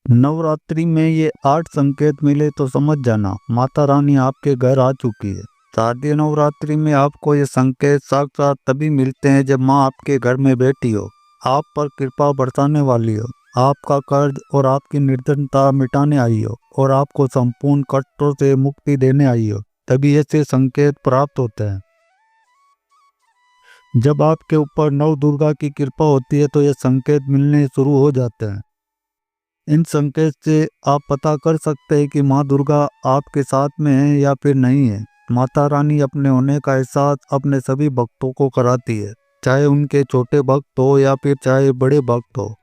नवरात्रि में ये 8 संकेत मिले तो समझ जाना माता रानी आपके घर आ चुकी है। शारदीय नवरात्रि में आपको ये संकेत साक्षात तभी मिलते हैं जब माँ आपके घर में बैठी हो, आप पर कृपा बरसाने वाली हो, आपका कर्ज और आपकी निर्धनता मिटाने आई हो और आपको संपूर्ण कष्टों से मुक्ति देने आई हो, तभी ऐसे संकेत प्राप्त होते हैं। जब आपके ऊपर नव दुर्गा की कृपा होती है तो ये संकेत मिलने शुरू हो जाते हैं। इन संकेत से आप पता कर सकते हैं कि माँ दुर्गा आपके साथ में है या फिर नहीं है। माता रानी अपने होने का एहसास अपने सभी भक्तों को कराती है, चाहे उनके छोटे भक्त हो या फिर चाहे बड़े भक्त हो।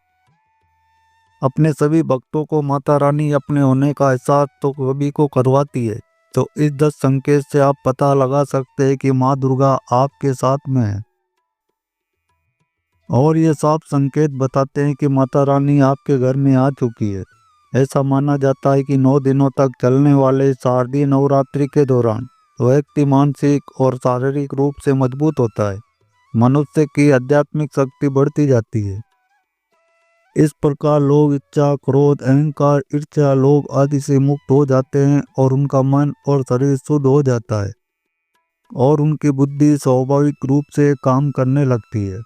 अपने सभी भक्तों को माता रानी अपने होने का एहसास तो सभी को करवाती है। तो इस 10 संकेत से आप पता लगा सकते हैं कि माँ दुर्गा आपके साथ में है। और ये साफ संकेत बताते हैं कि माता रानी आपके घर में आ चुकी है। ऐसा माना जाता है कि 9 दिनों तक चलने वाले शारदीय नवरात्रि के दौरान व्यक्ति मानसिक और शारीरिक रूप से मजबूत होता है। मनुष्य की आध्यात्मिक शक्ति बढ़ती जाती है। इस प्रकार लोग इच्छा, क्रोध, अहंकार, ईर्ष्या, लोभ आदि से मुक्त हो जाते हैं और उनका मन और शरीर शुद्ध हो जाता है और उनकी बुद्धि स्वाभाविक रूप से काम करने लगती है।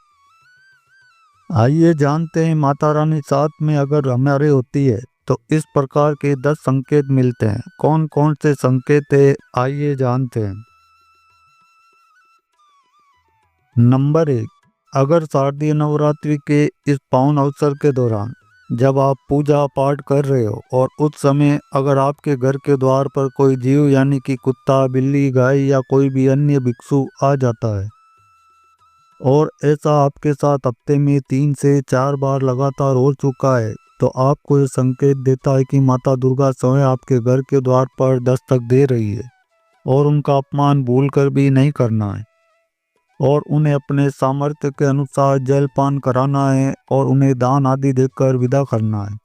आइए जानते हैं माता रानी साथ में अगर हमारे होती है तो इस प्रकार के 10 संकेत मिलते हैं। कौन कौन से संकेत है, आइए जानते हैं। नंबर 1, अगर शारदीय नवरात्रि के इस पावन अवसर के दौरान जब आप पूजा पाठ कर रहे हो और उस समय अगर आपके घर के द्वार पर कोई जीव यानी कि कुत्ता, बिल्ली, गाय या कोई भी अन्य भिक्षु आ जाता है और ऐसा आपके साथ हफ्ते में 3 से 4 बार लगातार हो चुका है, तो आपको ये संकेत देता है कि माता दुर्गा स्वयं आपके घर के द्वार पर दस्तक दे रही है और उनका अपमान भूलकर भी नहीं करना है और उन्हें अपने सामर्थ्य के अनुसार जलपान कराना है और उन्हें दान आदि देकर विदा करना है।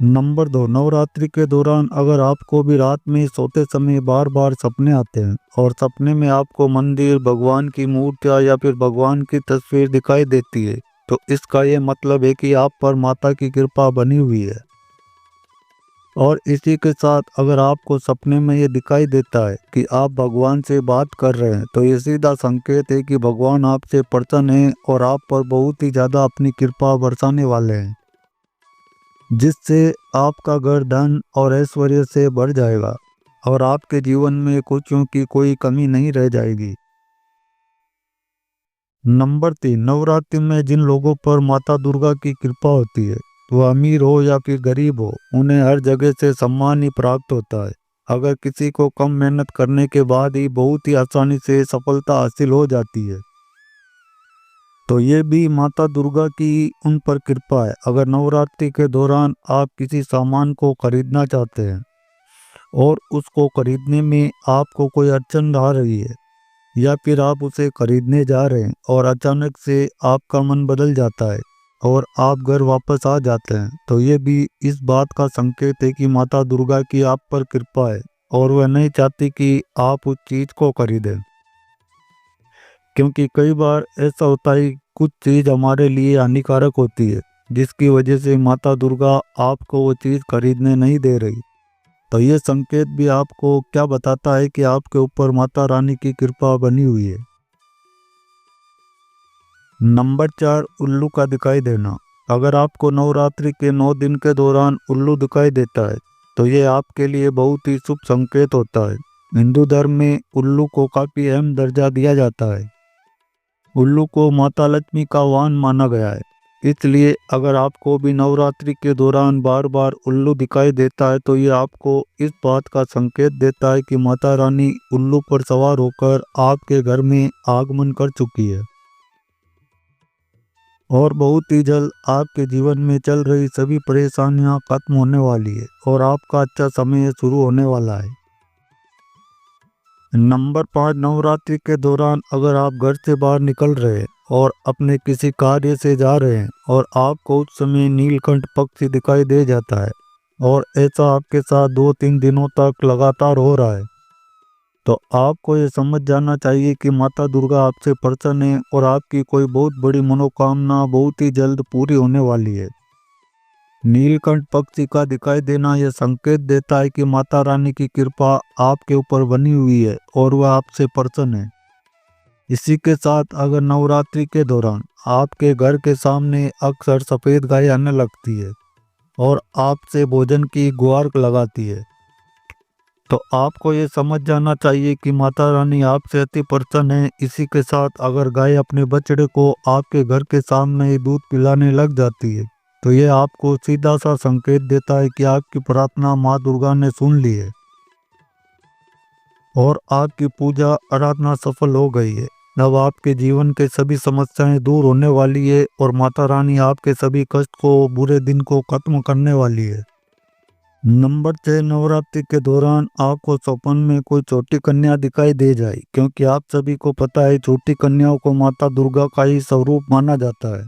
नंबर 2, नवरात्रि के दौरान अगर आपको भी रात में सोते समय बार बार सपने आते हैं और सपने में आपको मंदिर, भगवान की मूर्तियाँ या फिर भगवान की तस्वीर दिखाई देती है, तो इसका ये मतलब है कि आप पर माता की कृपा बनी हुई है। और इसी के साथ अगर आपको सपने में ये दिखाई देता है कि आप भगवान से बात कर रहे हैं, तो ये सीधा संकेत है कि भगवान आपसे प्रसन्न है और आप पर बहुत ही ज़्यादा अपनी कृपा बरसाने वाले हैं, जिससे आपका घर धन और ऐश्वर्य से भर जाएगा और आपके जीवन में खुशियों की कोई कमी नहीं रह जाएगी। नंबर 3, नवरात्रि में जिन लोगों पर माता दुर्गा की कृपा होती है, वह अमीर हो या फिर गरीब हो, उन्हें हर जगह से सम्मान ही प्राप्त होता है। अगर किसी को कम मेहनत करने के बाद ही बहुत ही आसानी से सफलता हासिल हो जाती है, तो ये भी माता दुर्गा की उन पर कृपा है। अगर नवरात्रि के दौरान आप किसी सामान को खरीदना चाहते हैं और उसको खरीदने में आपको कोई अड़चन आ रही है या फिर आप उसे खरीदने जा रहे हैं और अचानक से आपका मन बदल जाता है और आप घर वापस आ जाते हैं, तो ये भी इस बात का संकेत है कि माता दुर्गा की आप पर कृपा है और वह नहीं चाहती कि आप उस चीज़ को खरीदें। क्योंकि कई बार ऐसा होता है कुछ चीज़ हमारे लिए हानिकारक होती है जिसकी वजह से माता दुर्गा आपको वो चीज़ खरीदने नहीं दे रही। तो ये संकेत भी आपको क्या बताता है कि आपके ऊपर माता रानी की कृपा बनी हुई है। नंबर 4, उल्लू का दिखाई देना। अगर आपको नवरात्रि के 9 दिन के दौरान उल्लू दिखाई देता है, तो ये आपके लिए बहुत ही शुभ संकेत होता है। हिंदू धर्म में उल्लू को काफ़ी अहम दर्जा दिया जाता है। उल्लू को माता लक्ष्मी का वाहन माना गया है, इसलिए अगर आपको भी नवरात्रि के दौरान बार बार उल्लू दिखाई देता है, तो ये आपको इस बात का संकेत देता है कि माता रानी उल्लू पर सवार होकर आपके घर में आगमन कर चुकी है और बहुत ही जल्द आपके जीवन में चल रही सभी परेशानियां खत्म होने वाली है और आपका अच्छा समय शुरू होने वाला है। नंबर 5, नवरात्रि के दौरान अगर आप घर से बाहर निकल रहे हैं और अपने किसी कार्य से जा रहे हैं और आपको उस समय नीलकंठ पक्षी दिखाई दे जाता है और ऐसा आपके साथ 2-3 दिनों तक लगातार हो रहा है, तो आपको ये समझ जाना चाहिए कि माता दुर्गा आपसे प्रसन्न है और आपकी कोई बहुत बड़ी मनोकामना बहुत ही जल्द पूरी होने वाली है। नीलकंठ पक्षी का दिखाई देना यह संकेत देता है कि माता रानी की कृपा आपके ऊपर बनी हुई है और वह आपसे प्रसन्न है। इसी के साथ अगर नवरात्रि के दौरान आपके घर के सामने अक्सर सफेद गाय आने लगती है और आपसे भोजन की गुहार लगाती है, तो आपको ये समझ जाना चाहिए कि माता रानी आपसे अति प्रसन्न है। इसी के साथ अगर गाय अपने बछड़े को आपके घर के सामने ही दूध पिलाने लग जाती है, तो ये आपको सीधा सा संकेत देता है कि आपकी प्रार्थना माँ दुर्गा ने सुन ली है और आपकी पूजा आराधना सफल हो गई है। अब आपके जीवन के सभी समस्याएं दूर होने वाली है और माता रानी आपके सभी कष्ट को, बुरे दिन को खत्म करने वाली है। नंबर 6, नवरात्रि के दौरान आपको स्वप्न में कोई छोटी कन्या दिखाई दे जाए, क्योंकि आप सभी को पता है छोटी कन्याओं को माता दुर्गा का ही स्वरूप माना जाता है।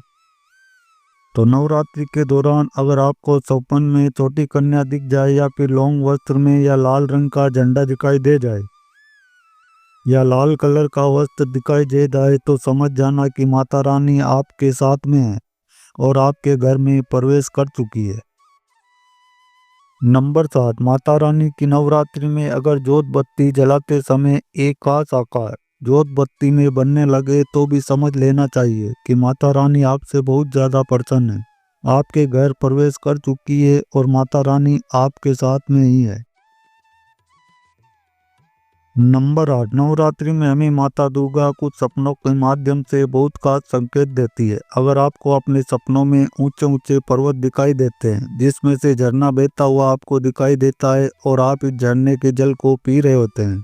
तो नवरात्रि के दौरान अगर आपको स्वप्न में छोटी कन्या दिख जाए या फिर लौंग वस्त्र में या लाल रंग का झंडा दिखाई दे जाए या लाल कलर का वस्त्र दिखाई दे जाए, तो समझ जाना कि माता रानी आपके साथ में है और आपके घर में प्रवेश कर चुकी है। नंबर 7, माता रानी की नवरात्रि में अगर जोत बत्ती जलाते समय एक खास आकार जोत बत्ती में बनने लगे, तो भी समझ लेना चाहिए कि माता रानी आपसे बहुत ज्यादा प्रसन्न है, आपके घर प्रवेश कर चुकी है और माता रानी आपके साथ में ही है। नंबर 8, नवरात्रि में हमें माता दुर्गा कुछ सपनों के माध्यम से बहुत खास संकेत देती है। अगर आपको अपने सपनों में ऊंचे ऊंचे पर्वत दिखाई देते हैं जिसमें से झरना बहता हुआ आपको दिखाई देता है और आप इस झरने के जल को पी रहे होते हैं,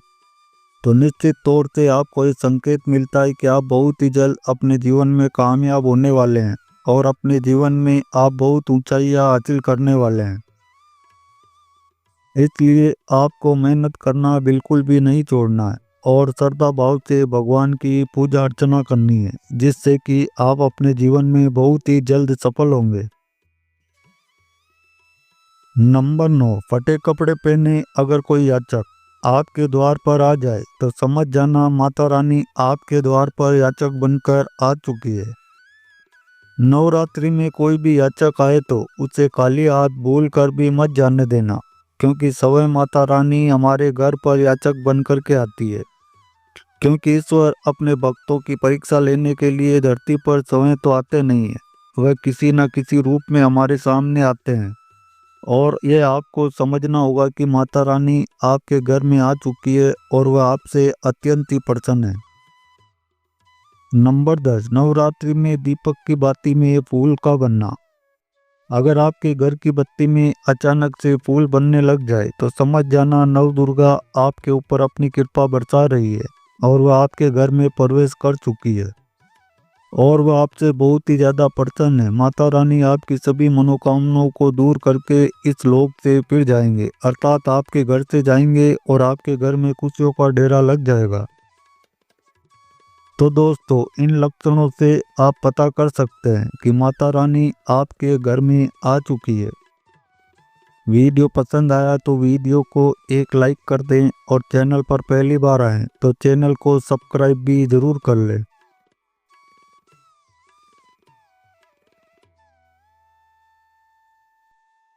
तो निश्चित तौर से आपको ये संकेत मिलता है कि आप बहुत ही जल्द अपने जीवन में कामयाब होने वाले हैं और अपने जीवन में आप बहुत ऊंचाइयां हासिल करने वाले हैं। इसलिए आपको मेहनत करना बिल्कुल भी नहीं छोड़ना है और श्रद्धा भाव से भगवान की पूजा अर्चना करनी है, जिससे कि आप अपने जीवन में बहुत ही जल्द सफल होंगे। नंबर 9, फटे कपड़े पहने अगर कोई याचक आपके द्वार पर आ जाए, तो समझ जाना माता रानी आपके द्वार पर याचक बनकर आ चुकी है। नवरात्रि में कोई भी याचक आए तो उसे खाली हाथ भूल कर भी मत जाने देना, क्योंकि स्वयं माता रानी हमारे घर पर याचक बन कर के आती है। क्योंकि ईश्वर अपने भक्तों की परीक्षा लेने के लिए धरती पर स्वयं तो आते नहीं है, वह किसी न किसी रूप में हमारे सामने आते हैं और यह आपको समझना होगा कि माता रानी आपके घर में आ चुकी है और वह आपसे अत्यंत ही प्रसन्न है। नंबर 10, नवरात्रि में दीपक की बाती में फूल का बनना। अगर आपके घर की बत्ती में अचानक से फूल बनने लग जाए, तो समझ जाना नव दुर्गा आपके ऊपर अपनी कृपा बरसा रही है और वह आपके घर में प्रवेश कर चुकी है और वह आपसे बहुत ही ज्यादा प्रसन्न है। माता रानी आपकी सभी मनोकामनाओं को दूर करके इस लोक से फिर जाएंगे, अर्थात आपके घर से जाएंगे और आपके घर में खुशियों का डेरा लग जाएगा। तो दोस्तों, इन लक्षणों से आप पता कर सकते हैं कि माता रानी आपके घर में आ चुकी है। वीडियो पसंद आया तो वीडियो को एक लाइक कर दें और चैनल पर पहली बार आए तो चैनल को सब्सक्राइब भी जरूर कर लें।